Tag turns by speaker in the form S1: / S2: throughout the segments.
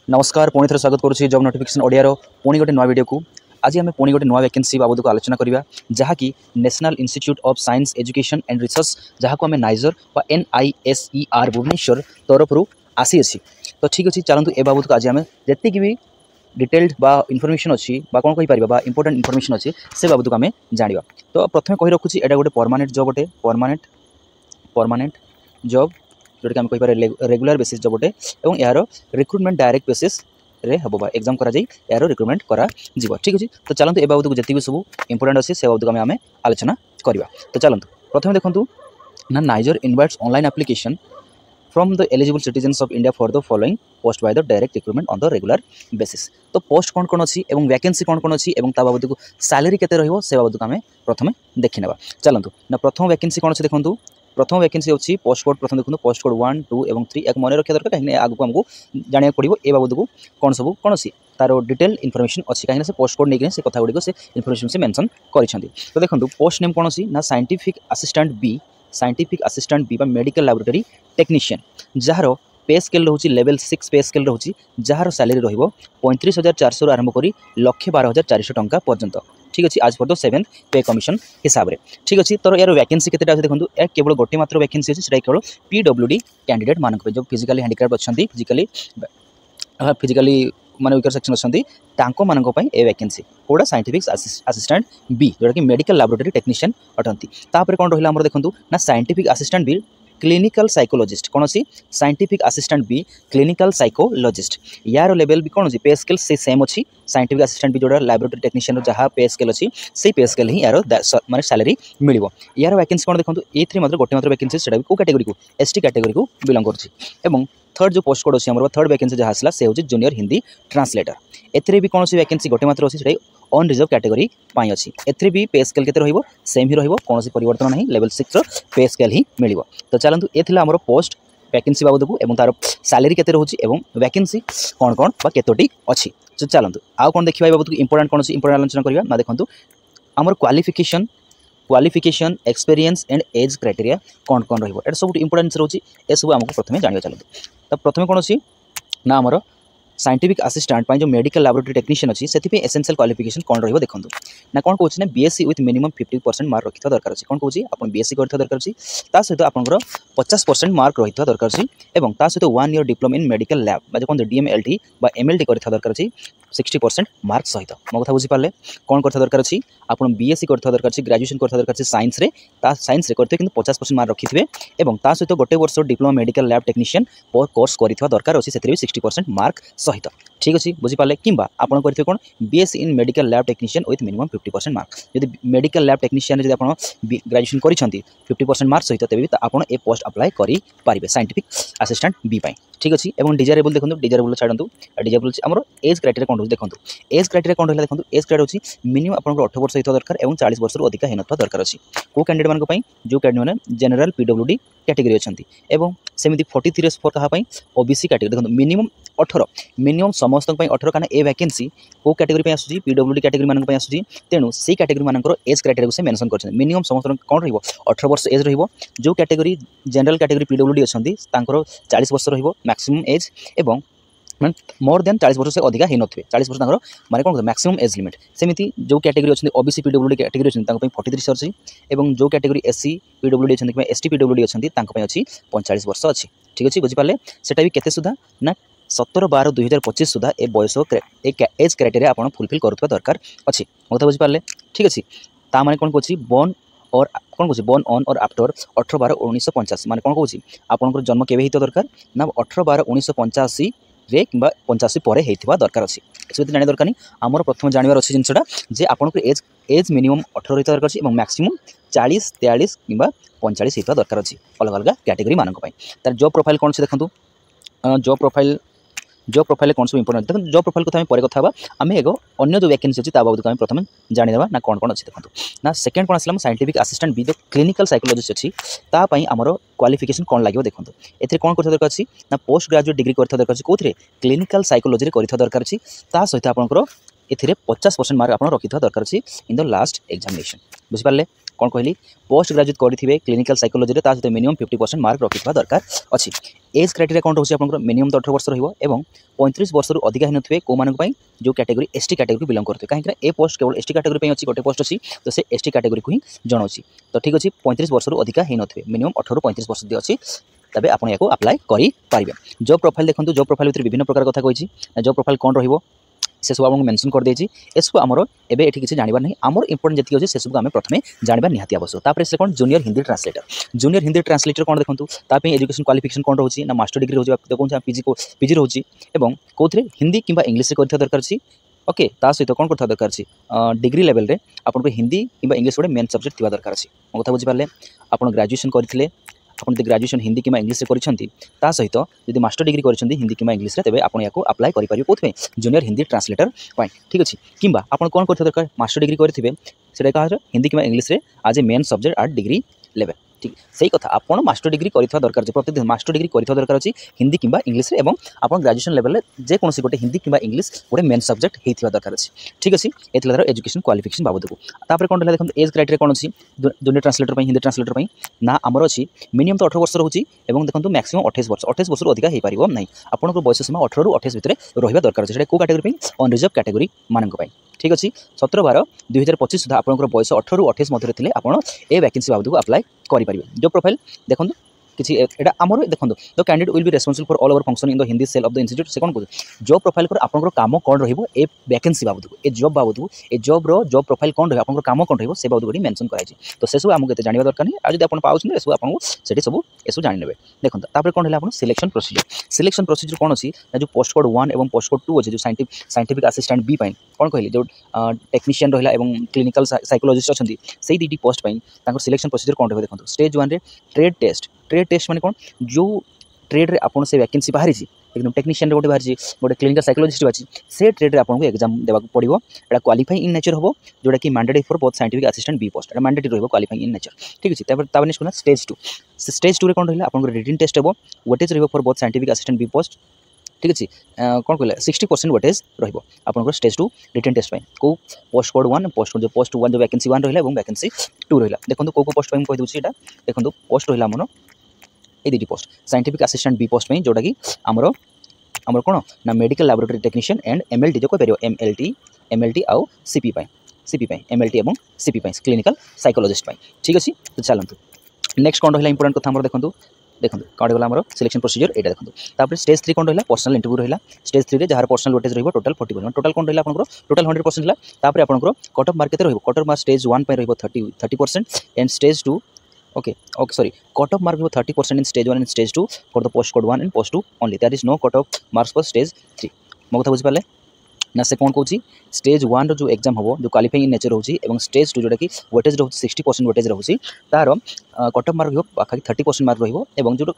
S1: नमस्कार पुणी थे स्वागत करुच्ची जॉब नोटिफिकेशन ओडियार पुणी गोटे नुआ वीडियो को आज आम पुणी गोटे नुआ वैकेंसी बाबद को आलोचना करवा जहाँकि national institute of science education and research जहाँ को आम नाइजर NISER भुवनेश्वर तरफ आसी अच्छी। तो ठीक अच्छे चलतु ए बाबद को आज आम जी भी डिटेल्ड बा इनफॉरमेशन अच्छी कौन कहीपर बा इंपोर्टेंट इनफॉरमेशन अच्छी से बाबद को आम जाना। तो प्रथम कही रखुच्छी एटा गोटे परमानेंट जॉब अटे परमानेंट जॉब जोटा आम कहीपर रेगुलर बेसिस जॉब अटे और यार रिक्रुटमेंट डायरेक्ट बेसिस रे हम बा एग्जाम करा जाई यार रिक्रुटमेंट करा जीव। ठीक अच्छे तो चलते ए बाबद को जी सब इंपोर्टेंट अच्छी से बाबद को आम आलोचना करवा। तो चलते प्रथम देखूँ ना niger invites online application from the eligible citizens of India for the following post by the direct recruitment on the regular basis. तो पोस्ट कौन कौन अच्छी और वैकेंसी कौन कौन अच्छी और ता बाबद को सैलरी केते रहिबो से बाबद को आम प्रथम देखि नेबा। चलतु ना प्रथम वैकेंसी कौन अच्छी देखूँ प्रथम वैकेंसी अच्छी पोस्ट कोड प्रथम देखो पोस्ट कोड 1 2 और 3 एक मन रखा दरकार कहीं आगे आमको जाना पड़ो ए बाबद को कौन सब कौन अच्छी तार डिटेल इनफॉरमेशन अच्छी कहीं से पोस्ट कोड नहीं से कथा गुड़ से इनफॉरमेशन से मेंशन कर। तो देखो पोस्ट नेम कौन अच्छी ना scientific assistant B medical laboratory technician जार पे स्केल रोचे लेवल 6 पे स्केल रोचे जार सैलरी रो 35,400 आरंभ कर 1,12,400 टंका पर्यंत। ठीक अच्छे आज फॉर द 7th पे कमिशन हिसाब से। ठीक अच्छे तो यार वैकेंसी केते अच्छे देखो केवल गोटे मात्र वैकेंसी अच्छी से केवल PWD कैंडिडेट मानक जो फिजिकली हैंडिक्राफ्ट अच्छा फिजिकली माने वीकर सेक्शन अच्छा मानक ए वैकेंसी कोड़ा साइंटिफिक असिस्टेंट बी जोटा कि मेडिकल लैबोरेटरी टेक्नीशियन अटंती। तापर कौन रहा देखो ना scientific assistant B clinical psychologist कौन सी scientific assistant B clinical psychologist यार लेवल भी कौन पे स्केल से सेम अच्छी साइंटिफिक असिस्टेंट भी जोड़ा लैबोरेटरी टेक्नीशियन जहाँ पे स्केल अच्छी से पे स्केल ही यार माने सैलरी मिल यार वैकेंसी कौन देखो ये मात्र गोटे मात्र वैकेंसी से कैटेगरी को ST कैटेगरी को बिलोंग कर। थर्ड जो पोस्ट कोड अच्छी थर्ड वैकेंसी जहाँ आसला से हूँ जूनियर हिंदी ट्रांसलेटर एथरे भी कौन सी वैकेंसी गोटे मात्र अच्छी ऑन रिजर्व कैटेगरी पाई अच्छी एथरे भी पे स्केल केते रहिबो सेम ही रहिबो कौन परिवर्तन नहीं लेवल 6 पे स्केल ही मिलिबो। तो चलतु ये थिला हमर पोस्ट वैकेंसी बाबद को एवं तार सैलरी केते रहउची एवं वैकेंसी कौन कौन बा केतोटी अच्छी। तो चलतु आउ कौन देखिबा बाबद को इंपोर्टेंट कौन सी इंपोर्टेंट आलोचना करबा ना देखंतु हमर qualification experience and age criteria कौन कौन रहिबो एटा सब इंपोर्टेंट रहउची ए सब हमको प्रथमे जानिबा। चलतु तो प्रथमे कौन अच्छी ना हमर साइंटिफिक असिस्टेंट जो मेडिकल लैबोरेटरी टेक्नीशियन अच्छी से एसेंशियल क्वालिफिकेशन कौन रहिबो देखंतु ना कौन कहूँ ना BSc विथ मिनिमम 50% मार्क रखिथा दरकार अछि। कौन कहूँ आप BSc करथिबा दरकार अछि ता सहित आपनकर 50% मार्क रहिथा दरकार अछि एवं ता सहित 1 year diploma in medical lab बा कौन DMLT बा MLT करथिबा दरकार अछि 60% मार्क सहित। मो कथा बुझी पाले कौन करथिबा दरकार अछि आपन BSc करथिबा दरकार अछि ग्रेजुएशन करथिबा दरकार अछि साइंस रे ता साइंस रे करथिबे किंतु 50% मार्क रखिथिबे एवं ता सहित गोटे वर्ष diploma medical lab technician course करथिबा दरकार अछि सेथरे 60% मार्क सहित। ठीक अच्छे बुझीपारे कि आपड़ करेंगे कौन BSc in medical lab technician with minimum 50% mark जब मेडिकल लैब टेक्नीशियन जब आप ग्रेजुएशन कर 50% मार्क सहित तेज आप ए पोस्ट अप्लाई करेंगे साइंटिफिक असिस्टेंट बी पाई। ठीक अच्छे और डिजायरेबल देखो डिजायरेबल छाड़ू डिजायरेबल आम एज क्राइटेरिया कौन देखो एज क्राइटेरिया कौन रहा देखो एज क्राइटेरिया अच्छी मिनिमम आप 18 वर्ष होता दरकार और 40 वर्ष अधिक होना दरकार अच्छी को कैंडिडेट मानक जो कैंडिडेट मैंने जनरल PWD कैटेगरी अच्छा सेमती 43 इयर्स फॉर कहाँ OBC कैटेगरी देखो मिनिमम समस्त 18 कारण ए वैकेंसी को कैटेगरी आसूँ PWD कैटेगरी मानक आसूँ तेणु से कैटेगरी मानकर एज क्राइटेरिया से मेंशन कर मिनिमम समस्त कौन रहिबो 18 वर्ष एज रहिबो जो कैटेगरी जनरल कैटेगरी PWD अच्छी 40 वर्ष रहिबो मैक्सिमम एज एवं मोर देन 40 वर्ष से अधिक ही नथिबे 40 वर्ष माने कौन मैक्सिमम एज लिमिट सेमती जो कैटेगरी अच्छी OBC PWD कैटेगरी अच्छी 43 वर्ष और जो कैटेगरी SC PWD अच्छी ST PWD अच्छी 45 वर्ष अच्छी। ठीक अच्छे बुझीपारे सेटा भी केते सुधा ना 17/12/2025 सुधा ए बयस एज क्राइटेरिया आप फुलफिल करुवा दरकार अच्छी मतलब बुझीपारे। ठीक अच्छे ता माने कौन कहूँ बॉर्न और कौन कहूँ बॉर्न ऑन और आफ्टर 18/12/1985 माने कौन कहूँ आपंकर जन्म केवे होता दरकार ना 18/12/1985 रे कि 85 पर होता दरकार अच्छी से जाना दरकार नहीं आमर प्रथम जानवर अच्छी जिनसा जे आपंकर एज मिनिमम 18 होता दरकार और मैक्सिमम 40 43 कि 45 होता दरकार अच्छी अलग अलग कैटेगरी मानक तार जॉब प्रोफाइल कौन से देखो जॉब प्रोफाइल कौन सब इंपोर्टेंट देखो जॉब प्रोफाइल को पर कथा आम एगो अन्य जो वैकेंसी अच्छी बाबद को प्रथम जानीदेवा ना कौन कौन अच्छी देखो ना सेकेंड कौन आसला साइंटिफिक असिस्टेंट बी जो क्लिनिकल साइकोलॉजिस्ट अच्छी तापाई आमर क्वालिफिकेशन कौन लगे देखो ए कौन कर दरकार अच्छी ना पोस्ट ग्रेजुएट डिग्री कर दरकार कौन क्लिनिकल साइकोलॉजी कर दरकार अच्छी ता सहित आपंकर ए 50% मार्क आप रखी दरकार अच्छी इन द लास्ट एग्जामिनेशन बुझीपारे कौन कहली पोस्ट ग्रेजुएट करेंगे क्लिनिकल साइकोलॉजी ता सहित मिनिमम 50% मार्क रखिथा दरकार अच्छी। एज क्राइटेरिया कौन रोचे आपंकर मिनिमम तो 18 वर्ष रहिबो एवं 35 वर्ष अधिका ही नथिबे को मानक पई जो कैटेगरी एसटी कैटेगरी बिलोंग करते कहीं ए पोस्ट केवल एसटी कैटेगरी पे अच्छी गोटे पोस्ट अच्छी तो से एसटी कैटेगरी को ही जनावि तो ठीक अच्छे 35 वर्ष अधिका ही नथिबे मिनिमम 18 ରୁ 35 वर्ष अच्छी तबे आपण याको अप्लाई करि पारिबे। जॉब प्रोफाइल देखंतु जॉब प्रोफाइल भीतर विभिन्न प्रकार कथा कहिछि जॉब प्रोफाइल कौन रहिबो से सब आपको मेंशन कर देछि एसको आमर एबे एठी किछि जानिबार नहीं आमर इंपोर्टेंट जति अछि से सब आमे प्रथमे जानिबार निहाती आवश्यक। तापर से कोन जूनियर हिंदी ट्रांसलेटर कोन देखंतु तापे एजुकेशन क्वालिफिकेशन कोन रहउछि ना मास्टर डिग्री रहउछि देखंतु पीजी रहउछि एवं कोथरे हिंदी किंबा इंग्लिश रे करथिया दरकार छी ओके ता सहित कौन करथा दरकार छी डिग्री लेवल रे आपन हिंदी किंबा इंग्लिश गोटे मेन सब्जेक्ट थिबा दरकार छी मो कथा बुझि पारले आपन ग्रेजुएशन करथिले आपन ग्रेजुएशन हिंदी किंबा इंग्लिश रे करिसंती ता सहित यदि मास्टर डिग्री करिसंती हिंदी किंबा इंग्लिश रे तबे आपन याको अप्लाई करि परिबे कोथमे जूनियर हिंदी ट्रांसलेटर पॉइंट ठीक अछि किंबा आपन कोन करथा दरकार मास्टर डिग्री करथिबे सेटा कहा हिंदी किंबा इंग्लिश रे आज ए main subject art degree level ठीक सही कथा आपन मास्टर डिग्री करथिबा दरकार प्रतिदिन मास्टर डिग्री करथिबा दरकार अछि हिंदी किंबा इंग्लिश रे एवं आपन ग्रेजुएशन लेवल रे जे कोनसी गोटे हिंदी किंबा इंग्लिश गोटे मेन सब्जेक्ट हेथिबा दरकार अछि ठीक अछि एतला एजुकेशन क्वालिफिकेशन बाबत को तापर कोन देखम एज क्राइटेरिया कोन अछि जूनियर ट्रांसलेटर पई हिंदी ट्रांसलेटर पई ना हमर अछि मिनिमम तो 18 वर्ष रहउछि एवं देखंतु मैक्सिमम 28 वर्ष अधिका हे परिबो नै आपन को बयस सीमा 18 ରୁ 28 भितरे रहिबा दरकार अछि सेटा को कैटेगरी पई अनरिजर्व कैटेगरी मानक पई ठीक अछि 17/12/2025 सुधा आपन बयस 18 ରୁ 28 मध्य थिले आपन ए वैकेंसी बाबत को अप्लाई करि परिबे। जो प्रोफाइल देखंतु किसी एटा आमर देखंतु the candidate will be responsible for all over function in the Hindi cell of the institute से कोन जॉब प्रोफाइल कर आपन काम कोन रहिबो ए वैकेंसी बाबत को ए जॉब बाबत को ए जॉब रो जॉब प्रोफाइल कोन रहिबो आपन काम कोन रहिबो से बाबत को मेंशन कराइ छै तो से सब हमहु केते जानिबा दरकार नै आ जदि आपन पाउछ नै सब आपन सेठी सब एसु जानि लेबे। देखंतु तापर कोन हला आपन सिलेक्शन प्रोसीजर कोन अछि जो पोस्ट कोड 1 एवं पोस्ट कोड 2 अछि जो साइंटिफिक असिस्टेंट बी पई कोन कहली जो टेक्नीशियन रहिला एवं क्लिनिकल साइकोलॉजिस्ट अछंती सेही दीटी पोस्ट पई तांको सिलेक्शन प्रोसीजर कोन रहबे। देखंतु स्टेज 1 रे ट्रेड टेस्ट माने कोन जो ट्रेड रे आपन से वैकेंसी बाहरी छी एकदम टेक्नीशियन रे गोटे बाहरी छी गोटे क्लिनिकल साइकोलॉजिस्ट बाची से ट्रेड रे आपन को एग्जाम देबा पड़िबो एटा क्वालिफाई इन नेचर होबो जोटा कि mandatory for both scientific assistant B post एटा मैंडेटरी रहबो क्वालिफाई इन नेचर ठीक अछि। तापर नेक्स्ट कोन स्टेज 2 रे कोन रहला आपन को रिटन टेस्ट हेबो वेटेज रहबो for both scientific assistant B post ठीक अछि कोन कहला 60% वेटेज रहबो आपन को स्टेज 2 रिटन टेस्ट पई को पोस्ट कोड 1 पोस्ट 1 जो वैकेंसी 1 रहला एवं वैकेंसी 2 रहला। देखंतु को पोस्ट पई कहि दोछि एटा देखंतु पोस्ट रहला हमनो ए दीटी post scientific assistant B post में जोटा कि आमर कौन ना medical laboratory technician and MLT जो कह एमएलटी आउ सीपी एमएलटी एवं सीपी क्लिनिकल साइकोलॉजिस्ट ठीक अच्छे। तो चलते नेक्स्ट कौन रहा इंपोर्टेंट कथा देखो कौन गला सिलेक्शन प्रोसीजर एटा देखो तापर स्टेज 3 कौन रहा पर्सनल इंटरव्यू रहा स्टेज 3 रे जहार पर्सनल वेटेज रहिबो टोटल 40% टोटल कौन रहा आपन टोटल 100% रहा तापर आपन कट ऑफ मार्क केते रहिबो कट ऑफ मार्क स्टेज 1 पे रहिबो 30% and stage 2 okay sorry cut off mark 30% in stage 1 and stage 2 for the post code 1 and post 2 only there is no cut off marks for stage 3 मो कथा बुझि पाले ना से कौन कहूँ स्टेज 1 रो जो एग्जाम हम जो क्वालिफाइंग इन नेचर होची एवं स्टेज 2 जोटा कि वेटेज रहुची 60% वेटेज रहुची तार कट ऑफ मार्क पाखा 30% मार्क रहिबो एवं जो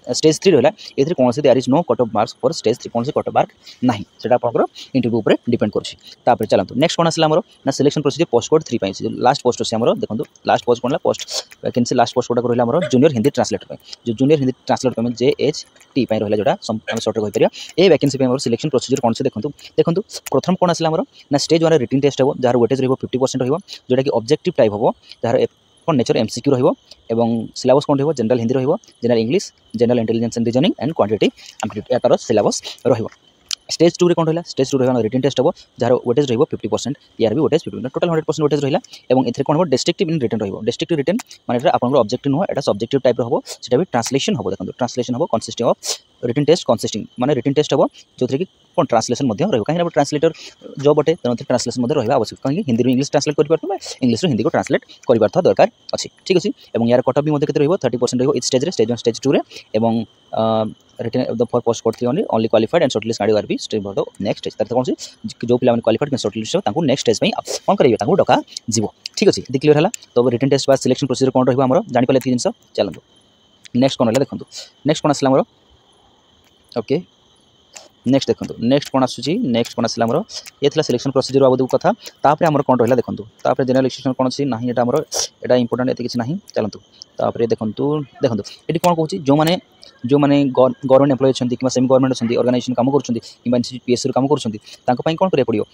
S1: स्टेज 3 रहा ए कौन से there is no cut off marks for stage 3 कौन से कट ऑफ मार्क नहीं सेटा आपनकर इंटरव्यू ऊपर डिपेंड करछि। तापर चलंतु नेक्स्ट कौन आसला हमरो ना सिलेक्शन प्रोसीजर पोस्ट कोड 3 पाई लास्ट पोस्ट अछि हमरो देखंतु लास्ट पोस्ट कोनला पोस्ट वैकेंसी लास्ट पोस्ट कोडा रहला हमरो जूनियर हिंदी ट्रांसलेटर पाई जो जूनियर हिंदी ट्रांसलेटर पाई JHT पाई रहला जोटा हम शॉर्ट कहि परिया ए वैकेंसी पाई हमरो सिलेक्शन प्रोसीजर कौन से देखंतु प्रथम कौन आसला हमरो ना स्टेज 1 रिटन टेस्ट हो जार वेटेज रहबो 50% रहबो जोटा कि ऑब्जेक्टिव टाइप हो जार कौन नेचर एमसीक्यू रहिबो एवं सिलेबस कौन रहिबो जनरल हिंदी रहिबो general English general intelligence and reasoning and quantity aptitude यार सिलेबस रहिबो। स्टेज 2 रे कौन रहा स्टेज 2 रहा रिटन टेस्ट हो जार वेटेज रहिबो 50% यार भी वेटेज 50% टोटल 100% वेटेज रहिला एवं एथरे कौन हो डिस्ट्रिक्टिव इन रिटन रहिबो डिस्ट्रिक्टिव रिटन माने एटा आपन ऑब्जेक्टिव हो एटा सब्जेक्टिव टाइप रहबो सेटा भी ट्रांसलेशन हो देखंतु ट्रांसलेशन हो consisting of written test consisting माने रिटन टेस्ट हो जोथरे कि कौन ट्रांसलेशन मध्य रहबो काहे ना ट्रांसलेटर जॉब बटे तनथि ट्रांसलेशन मध्य रहबा आवश्यक काहे हिंदी रो इंग्लिश ट्रांसलेट करि परतबा इंग्लिश रो हिंदी को ट्रांसलेट करि परथा दरकार अछि ठीक अछि एवं यार कट ऑफ भी मध्य केते रहबो 30% रहबो इच स्टेज रे स्टेज 1 स्टेज 2 रे एवं written the for post code 3 only qualified and shortlist are be stage for the next stage तक कौन से जो पिला माने क्वालिफाइड के शॉर्टलिस्ट तांको नेक्स्ट स्टेज पई कोन करियो तांको डका जीवो ठीक अछि क्लियर हला। तो रिटन टेस्ट बाद सिलेक्शन प्रोसीजर कोन रहबो हमरो जानि पले जिंस चलंतु नेक्स्ट कोन हला देखंतु नेक्स्ट कोन असला हमरो ओके नेक्स्ट देखो नेक्स्ट कौन आसूँ नेक्स्ट कौन आसला ये सिलेक्शन प्रोसीजर बाबद कथा तापर आमर कौन रहा देखो तापर जनरल रजिस्ट्रेशन कौन अच्छी ना यहाँ इंपोर्टेंट ये किसी ना चलतु तापर देखो देखो ये कौन कहूँ जो मैंने गवर्नमेंट एम्प्लॉय अच्छा कि सेमी गवर्नमेंट अच्छा ऑर्गेनाइजेशन काम कर पीएससी काम कर कौन करा पड़ो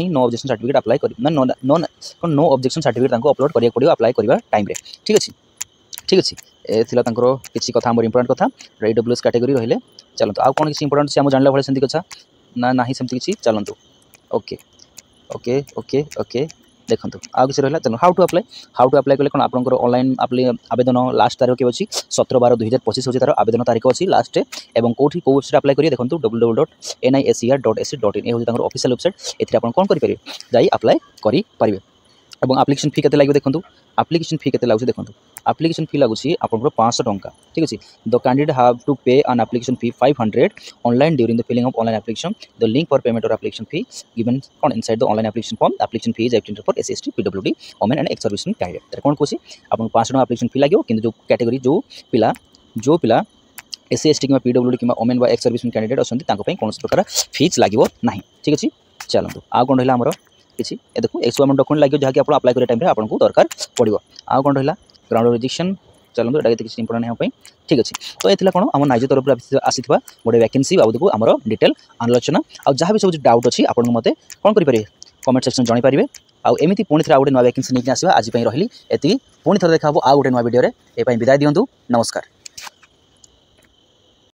S1: नो ऑब्जेक्शन सर्टिफिकेट अप्लाई कर नो ऑब्जेक्शन सर्टिफिकेट अपलोड करा पड़ो अप्लाई करवा टाइम ठीक अच्छे ठीक अच्छे ए किसी कथा आम इंपोर्टेंट कथा AWS कैटेगरी रही चलते आउ कौन किसी इंपोर्टेंट आम जानला भाई सेमती कथा ना ना सेमती किसी चलतु ओके ओके ओके ओके देखो आउ किसी रहा चलो हाउ टू अप्लाई कले कौन आपंकर ऑनलाइन आवेदन लास्ट तारीख के अच्छी 17/12/2025 हूँ तार आवेदन तारीख अच्छी लास्ट और कौटी कौ वेबसाइट अप्लाई करेंगे देखो www.niscr.ac.in ये ऑफिशियल वेबसाइट एथि आप कौन करेंगे जाई अप्लाई करेंगे और एप्लिकेशन फी के लगे देखो एप्लिकेशन फी के लगुच देखो एप्लिकेशन फी लगुच आप 500 टंका ठीक अच्छे the candidate have to pay an application fee 500 online during the filling of online application the link for payment और एप्लिकेशन फी गिवन कौन inside the online application form application fee is extended for SC ST PWD women and ex servicemen candidate कौन कहूँ आप 500 टंका application फी लगे कि जो category जो पिला SC ST कि PWD कि वोमेन व एक्स सर्विसमेन कैंडिडेट अच्छा कौन प्रकार फीस लगे ना ठीक अच्छे चलते आउ कौन रहा किसी ये देखो एक्सुआमेंट डॉक्यूमेंट लगे जहाँकि आप अप्लाई करें टाइम आपको दरकार पड़ो आउ कौन रहा ग्राउंड रेजिस्ट्रेशन चलते ये किसी इंपोर्टेंट यहाँ ठीक अच्छे तो ये कौन आम नाइज तरफ आसी गोटे वैकेंसी बाबद को आम डिटेल आलोचना आ जहाँ भी सब डाउट अच्छी आप मत कौन करेंगे कमेंट सेक्शन जानीपारे आमती पुणी थे गोटे नुआ वैकेंसी नहीं आसवा आज रही ये पुणी थे देखा आउ गोटे नुआ वीडियो ये विदाय दिंतु नमस्कार।